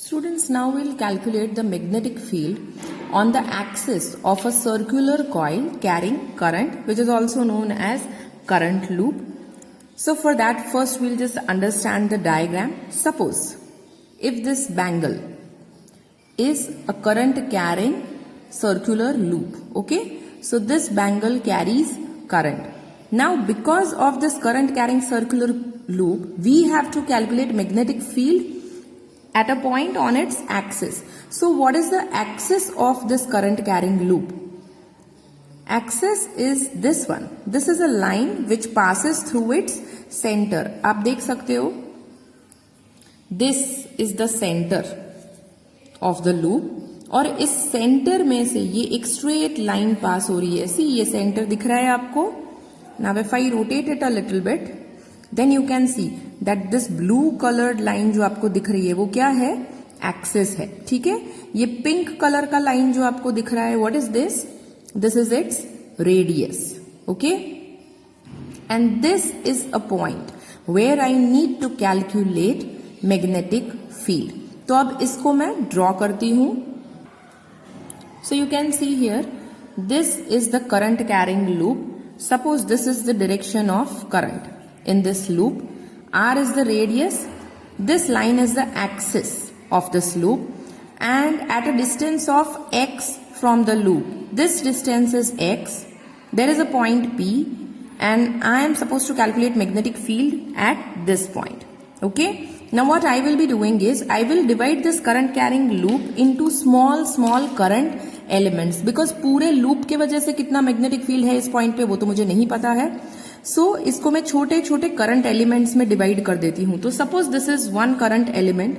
Students, now we'll calculate the magnetic field on the axis of a circular coil carrying current, which is also known as current loop. So for that, first we'll just understand the diagram. Suppose if this bangle is a current carrying circular loop, okay? So this bangle carries current. Now because of this current carrying circular loop, we have to calculate magnetic field at a point on its axis. So what is the axis of this current carrying loop? Axis is this one. This is a line which passes through its center. आप देख सकते हो, this is the center of the loop और इस center में से ये एक straight line pass हो रही है. See, ये center दिख रहा है आपको. Now if I rotate it a little bit, then you can see that this blue colored line जो आपको दिख रही है वो क्या है? Axis है. ठीक है. ये pink color का line जो आपको दिख रहा है, what is this? This is its radius. Okay. And this is a point where I need to calculate magnetic field. तो अब इसको मैं draw करती हूँ. So you can see here, this is the current carrying loop. Suppose this is the direction of current in this loop. R is the radius. This line is the axis of this loop. And at a distance of x from the loop, this distance is x. There is a point P and I am supposed to calculate magnetic field at this point. Okay. Now what I will be doing is, I will divide this current carrying loop into small current elements, because पूरे loop के वजह से कितना magnetic field है इस point पे वो तो मुझे नहीं पता है. So इसको मैं छोटे छोटे current elements में divide कर देती हूँ. तो suppose this is one current element,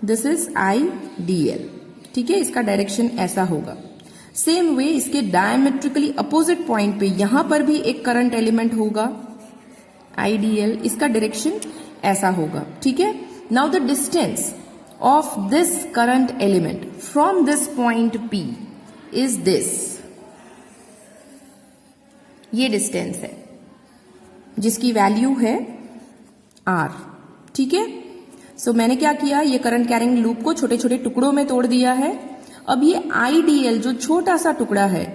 this is IDL. ठीक है, इसका डायरेक्शन ऐसा होगा. सेम वे इसके डायमेट्रिकली अपोजिट पॉइंट पे यहां पर भी एक करंट एलिमेंट होगा IDL, इसका डायरेक्शन ऐसा होगा. ठीक है. Now the distance of this current element from this point P is this. ये डिस्टेंस है जिसकी वैल्यू है R. ठीक है. सो मैंने क्या किया, ये करंट कैरिंग लूप को छोटे छोटे टुकड़ों में तोड़ दिया है. अब ये IDL जो छोटा सा टुकड़ा है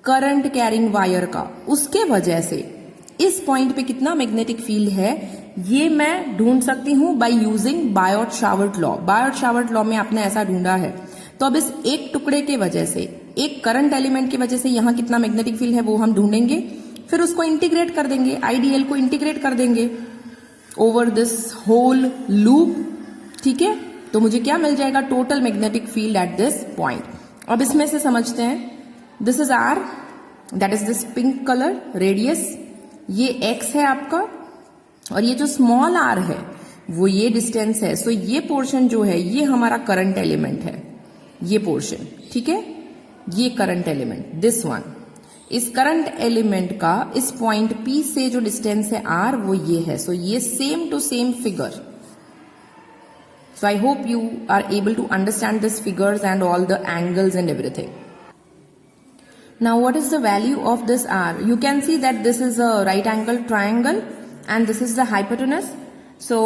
करंट कैरिंग वायर का, उसके वजह से इस पॉइंट पे कितना मैग्नेटिक फील्ड है ये मैं ढूंढ सकती हूं bye using Biot Savart law. Biot-Savart law में आपने ऐसा ढूंढा है. तो अब इस एक टुकड़े के वजह से, एक करंट एलिमेंट की वजह से यहां कितना मैग्नेटिक फील्ड है वो हम ढूंढेंगे. फिर उसको इंटीग्रेट कर देंगे, IDL को इंटीग्रेट कर देंगे ओवर दिस होल लूप. ठीक है. तो मुझे क्या मिल जाएगा? Total magnetic field at this point. अब इसमें से समझते हैं. This is R, that is this pink colour radius. ये X है आपका और ये जो स्मॉल r है वो ये डिस्टेंस है. सो ये पोर्शन जो है ये हमारा करंट एलिमेंट है, ये पोर्शन. ठीक है. ये करंट एलिमेंट, दिस वन. इस करंट एलिमेंट का इस पॉइंट P से जो डिस्टेंस है R वो ये है. सो ये same to same figure. So I hope you are able to understand these figures and all the angles and everything. Now what is the value of this R? You can see that this is a right angle triangle and this is the hypotenuse. So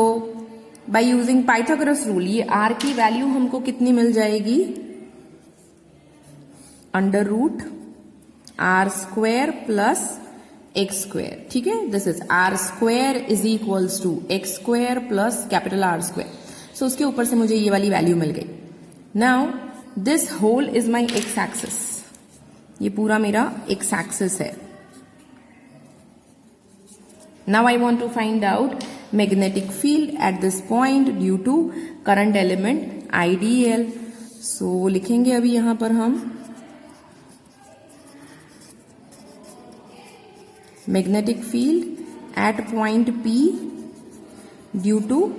by using Pythagoras rule, ये R की value हमको कितनी मिल जाएगी? Under root R square plus x square. ठीक है. This is R square is equals to x square plus capital R square. So उसके ऊपर से मुझे ये वाली वैल्यू मिल गई. Now this whole is my x axis. ये पूरा मेरा एक्स एक्सिस है. Now I want to find out magnetic field at this point due to current element IDL. सो लिखेंगे अभी यहां पर हम magnetic field at point P due to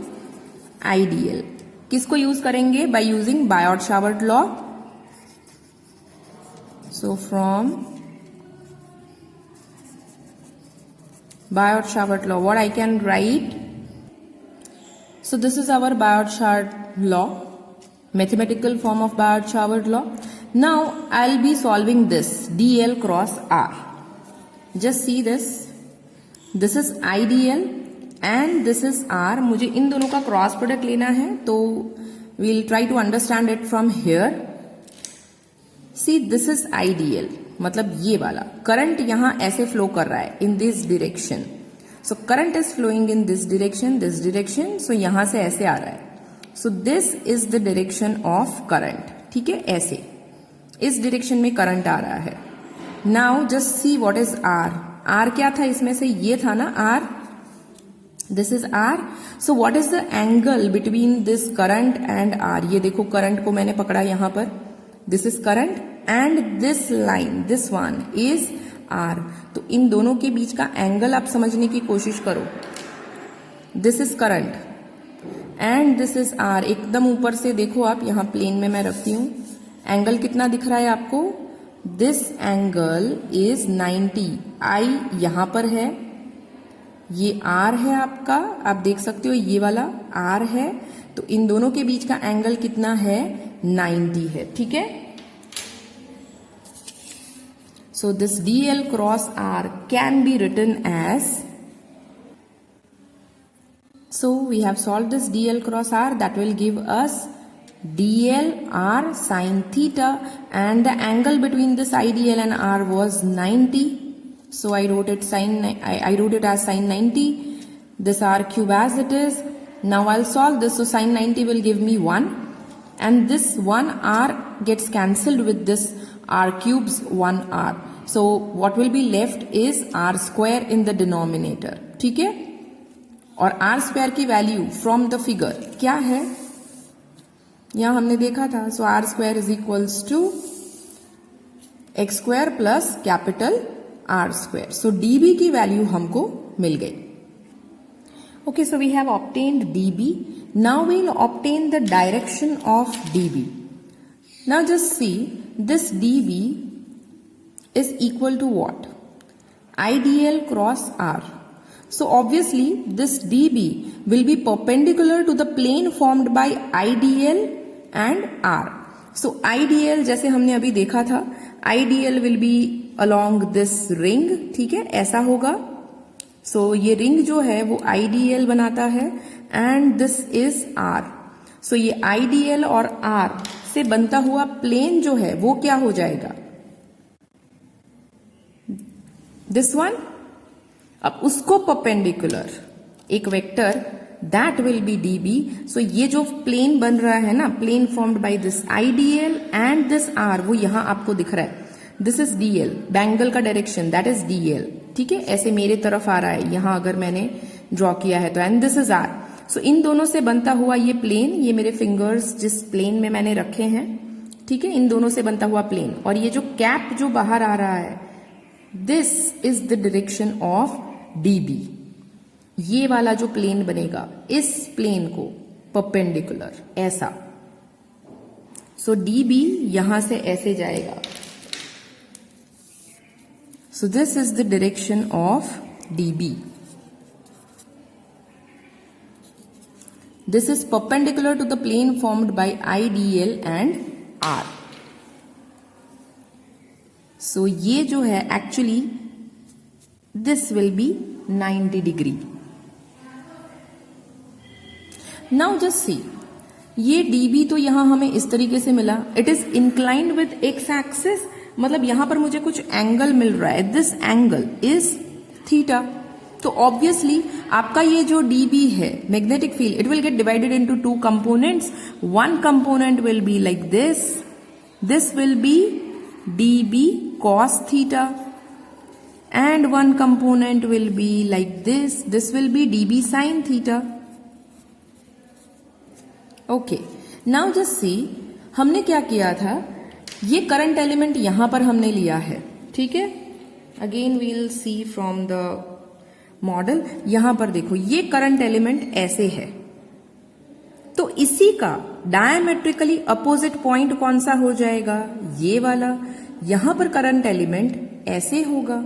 IDL. किसको यूज करेंगे? By using Biot Savart law. So from Biot Savart law what I can write. So this is our Biot Savart law, mathematical form of Biot Savart law. Now I will be solving this DL cross R. Just see this. This is IDL and this is R. मुझे इन दोनों का cross product लेना है. तो we'll try to understand it from here. See, this is ideal, मतलब ये वाला current यहां ऐसे फ्लो कर रहा है in this direction. So current is flowing in this direction. So यहां से ऐसे आ रहा है. So this is the direction of current. ठीक है, ऐसे इस डायरेक्शन में करंट आ रहा है. Now just see what is R. R क्या था इसमें से, ये था ना R. This is R. So what is the angle between this current and R? ये देखो करंट को मैंने पकड़ा यहां पर. This is current and this line, this one is R. तो इन दोनों के बीच का एंगल आप समझने की कोशिश करो. This is current and this is R. एकदम ऊपर से देखो आप, यहां प्लेन में मैं रखती हूं. एंगल कितना दिख रहा है आपको? This angle is 90. I यहां पर है, ये R है आपका, आप देख सकते हो ये वाला R है. तो इन दोनों के बीच का एंगल कितना है? 90 है. ठीक है. So this dl cross r can be written as, so we have solved this dl cross r, that will give us dl r sin theta, and the angle between this idl and r was 90. So I wrote it as sin 90. This r cube as it is. Now I'll solve this. So sin 90 will give me 1, and this 1 r gets cancelled with this r cubes 1 r. So what will be left is r square in the denominator. ठीक है. और r square की value from the figure क्या है, यहां हमने देखा था. सो r square is equals to x square plus capital r square. So dB की वैल्यू हमको मिल गई. Okay, so we have obtained dB. Now we'll obtain the direction of dB. Now just see, this dB is equal to what? IDL cross R. So obviously this dB will be perpendicular to the plane formed by IDL and R. So IDL जैसे हमने अभी देखा था, IDL will be along this ring. ठीक है, ऐसा होगा. So ये रिंग जो है वो IDL बनाता है and this is R. So ये IDL और R से बनता हुआ प्लेन जो है वो क्या हो जाएगा? This one. अब उसको परपेंडिकुलर एक vector that will be dB. So ये जो प्लेन बन रहा है ना, plane formed by this IDL and this R, वो यहां आपको दिख रहा है. दिस इज DL, बैंगल का डायरेक्शन, दैट इज DL. ठीक है, ऐसे मेरे तरफ आ रहा है यहां अगर मैंने ड्रॉ किया है तो. And this is R. सो इन दोनों से बनता हुआ ये प्लेन, ये मेरे फिंगर्स जिस प्लेन में मैंने रखे हैं, ठीक है, इन दोनों से बनता हुआ प्लेन. और ये जो कैप जो बाहर आ रहा है, this is the direction of DB. ये वाला जो प्लेन बनेगा इस प्लेन को परपेंडिकुलर ऐसा. सो DB यहां से ऐसे जाएगा. So this is the direction of DB. This is perpendicular to the plane formed by IDL and R. So ये जो है actually this will be 90 degree. Now just see, ये DB तो यहां हमें इस तरीके से मिला. It is inclined with x axis. मतलब यहां पर मुझे कुछ एंगल मिल रहा है. This angle is theta. तो ऑब्वियसली आपका ये जो dB है, magnetic field, it will get divided into two components. One component will be like this. This will B dB cos theta, and one component will be like this. This will B dB sin theta. Okay, now just सी, हमने क्या किया था, ये current element यहां पर हमने लिया है. ठीक है, again we'll see from the model. यहां पर देखो, ये करंट एलिमेंट ऐसे है, तो इसी का डायमेट्रिकली अपोजिट पॉइंट कौन सा हो जाएगा? ये वाला. यहां पर करंट एलिमेंट ऐसे होगा.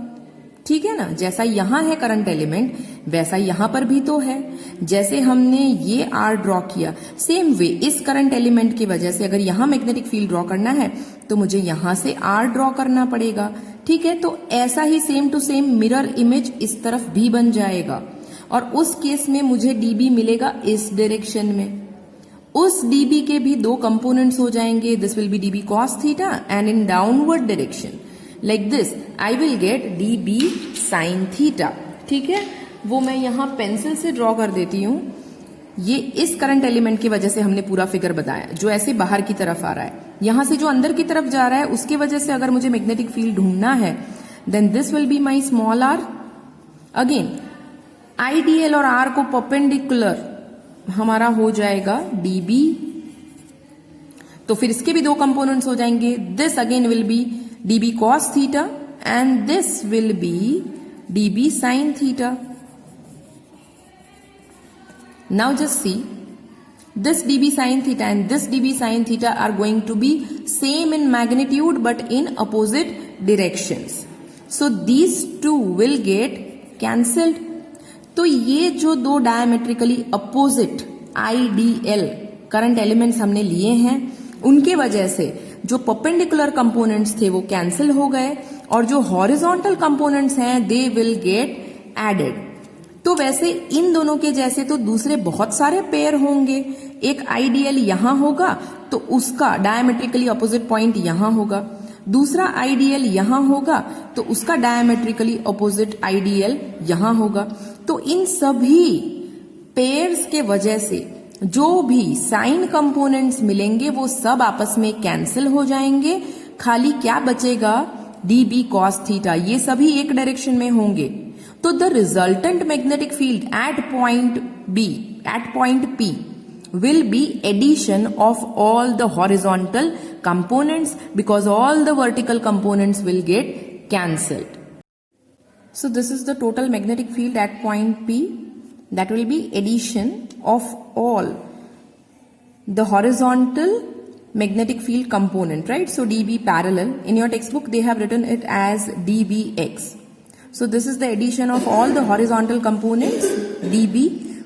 ठीक है ना, जैसा यहां है करंट एलिमेंट वैसा यहां पर भी तो है. जैसे हमने ये R ड्रॉ किया, सेम वे इस करंट एलिमेंट की वजह से अगर यहां मैग्नेटिक फील्ड ड्रॉ करना है तो मुझे यहां से R ड्रॉ करना पड़ेगा. ठीक है, तो ऐसा ही same to same mirror image इस तरफ भी बन जाएगा, और उस केस में मुझे dB मिलेगा इस डायरेक्शन में. उस dB के भी दो कंपोनेंट्स हो जाएंगे. This will B dB cos theta and in downward direction like this I will get dB sin theta. ठीक है, वो मैं यहां पेंसिल से ड्रॉ कर देती हूं. ये इस करंट एलिमेंट की वजह से हमने पूरा फिगर बताया, जो ऐसे बाहर की तरफ आ रहा है. यहां से जो अंदर की तरफ जा रहा है उसकी वजह से अगर मुझे मैग्नेटिक फील्ड ढूंढना है, then this will be my small R. Again IDL और आर को परपेंडिकुलर हमारा हो जाएगा dB. तो फिर इसके भी दो कंपोनेंट्स हो जाएंगे. This again will be dB cos theta and this will B dB sin theta. Now just see, this dB sin theta and this dB sin theta are going to be same in magnitude but in opposite directions. So these two will get cancelled. तो ये जो दो diametrically opposite IDL current elements हमने लिए हैं, उनके वजह से जो perpendicular components थे वो cancel हो गए और जो horizontal components हैं they will get added. तो वैसे इन दोनों के जैसे तो दूसरे बहुत सारे पेयर होंगे. एक आईडीएल यहां होगा तो उसका डायमेट्रिकली अपोजिट पॉइंट यहां होगा. दूसरा आईडीएल यहां होगा तो उसका डायमेट्रिकली अपोजिट आईडीएल यहां होगा. तो इन सभी पेयर्स के वजह से जो भी साइन कंपोनेंट्स मिलेंगे वो सब आपस में कैंसिल हो जाएंगे. खाली क्या बचेगा? dB cos theta. ये सभी एक डायरेक्शन में होंगे. तो the resultant magnetic field at point P will be addition of all the horizontal components because all the vertical components will get cancelled. So this is the total magnetic field at point P. That will be addition of all the horizontal magnetic field component, right? So dB parallel. In your textbook they have written it as dBx. So this is the addition of all the horizontal components dB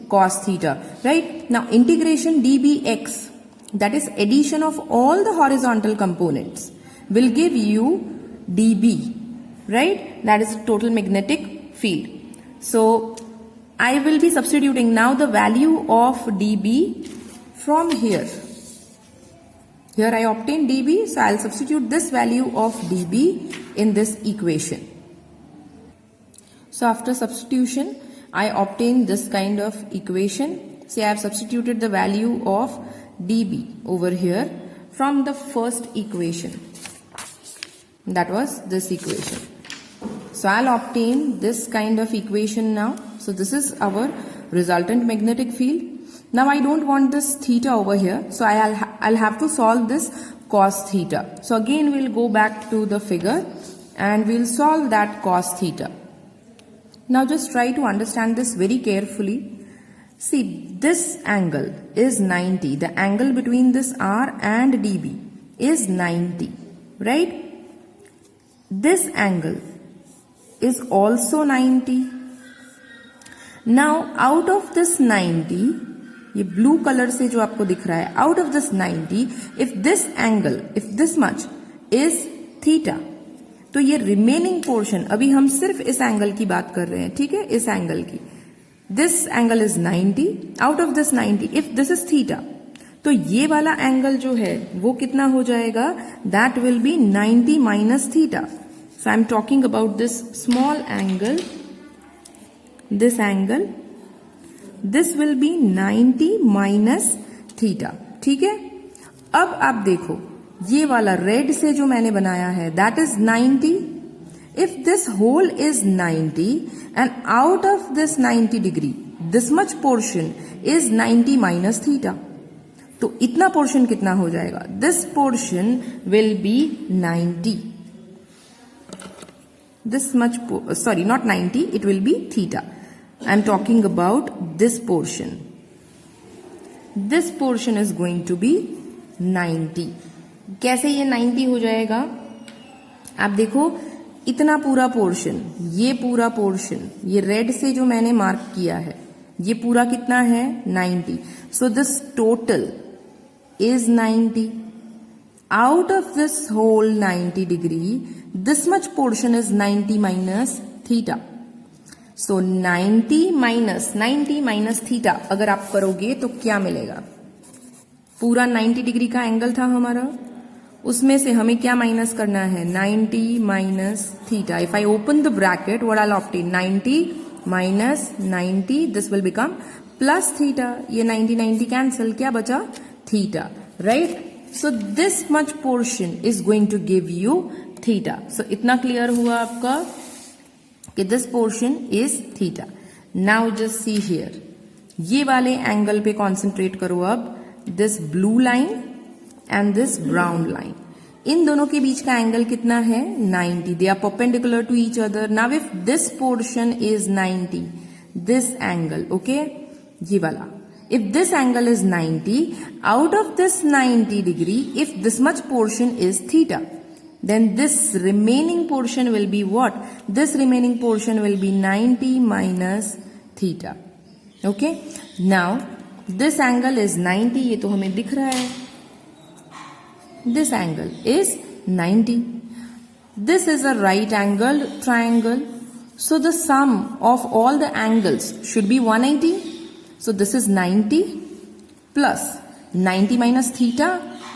cos theta, right? Now integration dBx, that is addition of all the horizontal components, will give you dB, right? That is total magnetic field. So I will be substituting now the value of dB from here. Here I obtain dB, so I'll substitute this value of dB in this equation. So after substitution, I obtain this kind of equation. Say I have substituted the value of dB over here from the first equation. That was this equation. So I'll obtain this kind of equation now. So this is our resultant magnetic field. Now I don't want this theta over here. So I'll have to solve this cos theta. So again we'll go back to the figure and we'll solve that cos theta. Now just try to understand this very carefully. See, this angle is 90. The angle between this R and dB is 90, right? This angle is also 90. Now out of this 90, ये blue color से जो आपको दिख रहा है, out of this 90, if this angle, if this much is theta, तो ये remaining portion, अभी हम सिर्फ इस एंगल की बात कर रहे हैं, ठीक है, इस एंगल की. This angle is 90. Out of this 90, if this is theta, तो ये वाला एंगल जो है वो कितना हो जाएगा? That will be 90 minus theta. So I am talking about this small angle, this angle, this will be 90 minus theta. ठीक है, अब आप देखो ये वाला रेड से जो मैंने बनाया है that is 90. If this whole is 90 and out of this 90 degree this much portion is 90 minus theta, तो इतना पोर्शन कितना हो जाएगा? This portion will be 90. This much, sorry not 90, it will be theta. I am talking about this portion. This portion is going to be 90. कैसे ये 90 हो जाएगा? आप देखो इतना पूरा पोर्शन, ये पूरा पोर्शन, ये रेड से जो मैंने मार्क किया है, ये पूरा कितना है? 90. So this total is 90. Out of this whole 90 degree this much portion is 90 minus theta. So 90 minus theta अगर आप करोगे तो क्या मिलेगा? पूरा 90 डिग्री का एंगल था हमारा, उसमें से हमें क्या माइनस करना है, 90 minus theta. If I open the bracket what I will obtain, 90 minus 90, this will become plus theta. ये 90 90 कैंसिल, क्या बचा, theta, right. So this much portion is going to give you theta. So इतना clear हुआ आपका कि this portion is theta. Now just see here, ये वाले angle पे कॉन्सेंट्रेट करो अब. This blue line and this brown line, इन दोनों के बीच का एंगल कितना है, 90. They are perpendicular to each other. Now if this portion is 90, this angle, okay, ये वाला, if this angle is 90, out of this 90 degree, if this much portion is theta, then this remaining portion will be what? This remaining portion will be 90 minus theta. Okay? Now, this angle is 90, ये तो हमें दिख रहा है. This angle is 90. This is a right angled triangle. So the sum of all the angles should be 180. So this is 90 plus 90 minus theta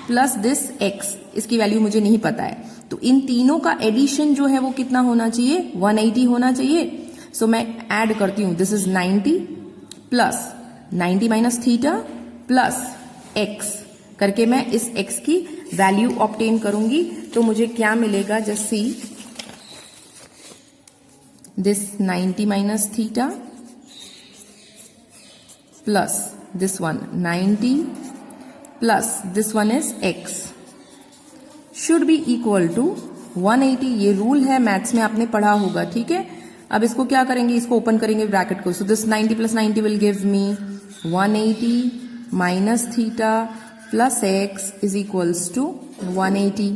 plus this x. इसकी value मुझे नहीं पता है, तो इन तीनों का एडिशन जो है वो कितना होना चाहिए, 180 होना चाहिए. सो मैं ऐड करती हूं, this is 90 plus 90 minus theta plus x करके मैं इस x की वैल्यू ऑब्टेन करूंगी. तो मुझे क्या मिलेगा, just see, this 90 minus theta plus this one 90 plus this one is x should be equal to 180. ये रूल है, मैथ्स में आपने पढ़ा होगा, ठीक है. अब इसको क्या करेंगे, इसको ओपन करेंगे ब्रैकेट को. So this 90 plus 90 will give me 180 minus theta plus x is equals to 180.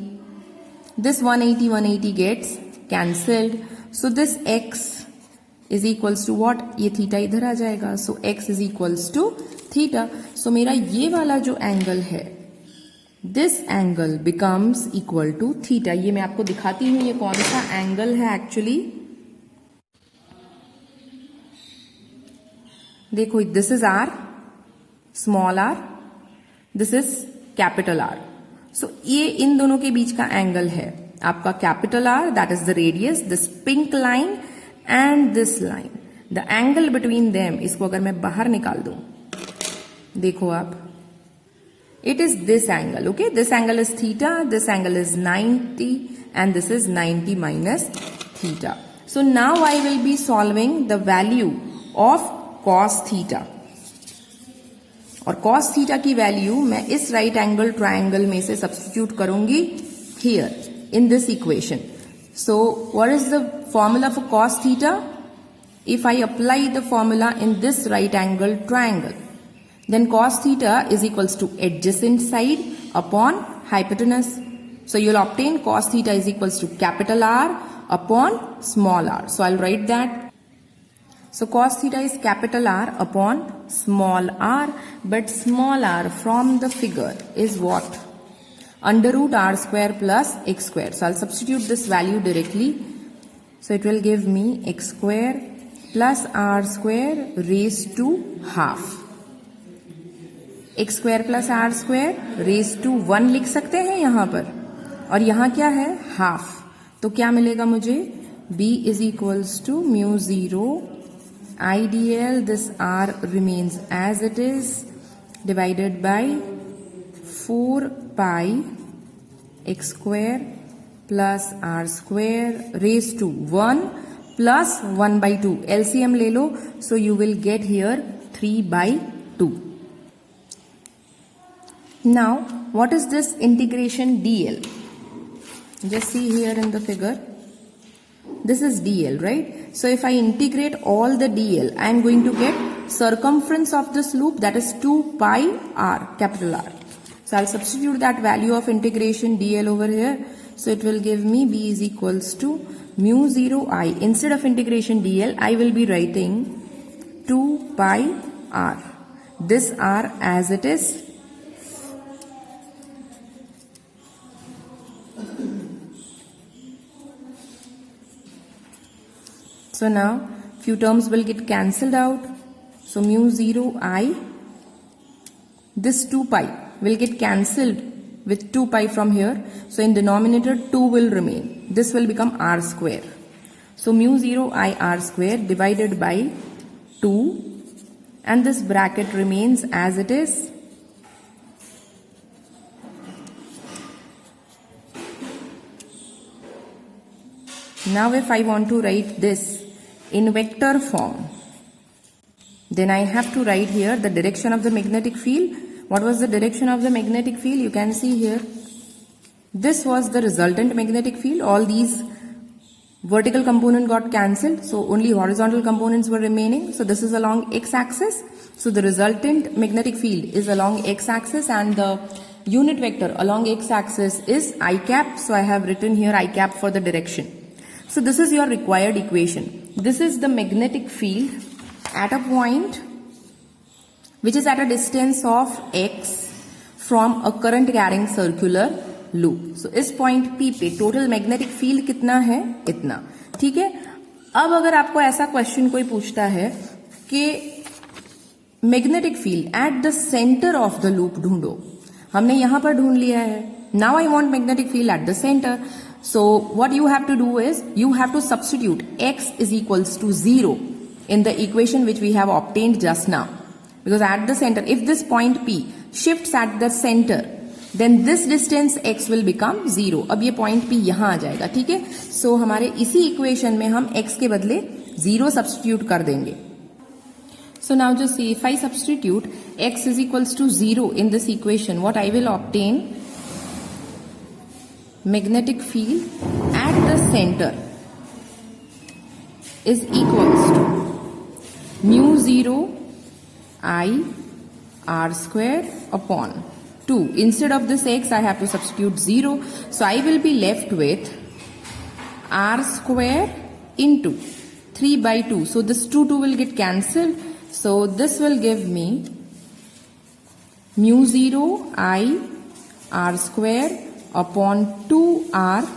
This 180 gets cancelled. So this x is equals to what, ये थीटा इधर आ जाएगा. So x is equals to theta. So मेरा ये वाला जो angle है, this angle becomes equal to theta. ये मैं आपको दिखाती हूं ये कौन सा एंगल है एक्चुअली. देखो, this is R, small R, this is capital R. So ये इन दोनों के बीच का एंगल है आपका capital R, that is the radius. This pink line and this line, the angle between them, इसको अगर मैं बाहर निकाल दूं, देखो आप, it is this angle, okay, this angle is theta, this angle is 90 and this is 90 minus theta. So now I will be solving the value of cos theta, और cos theta की वैल्यू मैं इस right angle triangle में से substitute करूंगी here in this equation. So what is the formula for cos theta? If I apply the formula in this right angle triangle, then cos theta is equals to adjacent side upon hypotenuse. So you'll obtain cos theta is equals to capital R upon small r. So I'll write that. So cos theta is capital R upon small r, but small r from the figure is what? Under root r square plus x square. So I'll substitute this value directly. So it will give me x square plus r square raised to half. x square plus r square raised to 1 लिख सकते हैं यहाँ पर, और यहाँ क्या है, half. तो क्या मिलेगा मुझे, b is equals to mu 0 idl, this r remains as it is, divided by 4 pi x square plus r square raised to 1 plus 1 by 2. LCM ले लो, so you will get here 3 by 2. Now, what is this integration dl? Just see here in the figure. This is dl, right? So if I integrate all the dl, I am going to get circumference of this loop, that is 2 pi r, capital R. So I'll substitute that value of integration dl over here. So it will give me b is equals to mu 0 I. Instead of integration dl, I will be writing 2 pi r. This r as it is. So now few terms will get cancelled out. So mu 0 I, this 2 pi will get cancelled with 2 pi from here. So in denominator 2 will remain. This will become r square. So mu 0 I r square divided by 2, and this bracket remains as it is. Now if I want to write this in vector form, then I have to write here the direction of the magnetic field. What was the direction of the magnetic field? You can see here. This was the resultant magnetic field. All these vertical component got cancelled. So only horizontal components were remaining. So this is along x-axis. So the resultant magnetic field is along x-axis, and the unit vector along x-axis is I cap. So I have written here I cap for the direction. So this is your required equation. This is the magnetic field at a point which is at a distance of x from a current carrying circular loop. So इस point P पे total magnetic field कितना है? इतना. ठीक है. अब अगर आपको ऐसा क्वेश्चन कोई पूछता है कि magnetic field at the center of the loop ढूंढो, हमने यहां पर ढूंढ लिया है. Now I want magnetic field at the center. So what you have to do is you have to substitute x is equals to 0 in the equation which we have obtained just now. Because at the center, if this point P shifts at the center, then this distance x will become 0. अब ये point P यहाँ आ जाएगा, ठीक है? So हमारे इसी equation में हम x के बदले 0 substitute कर देंगे. So now just see, if I substitute x is equals to 0 in this equation, what I will obtain? Magnetic field at the center is equals to mu 0 I r square upon 2. Instead of this x, I have to substitute 0. So I will be left with r square into 3 by 2. So this 2 will get cancelled. So this will give me mu 0 I r square upon 2r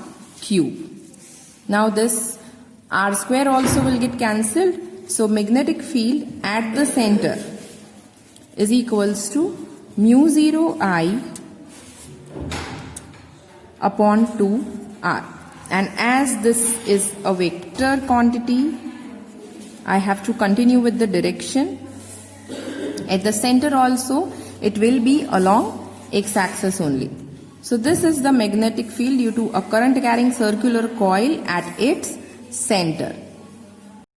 cube. Now this r square also will get cancelled. So magnetic field at the center is equals to mu 0 I upon 2r. And as this is a vector quantity, I have to continue with the direction. At the center also, it will be along x-axis only. So this is the magnetic field due to a current carrying circular coil at its center.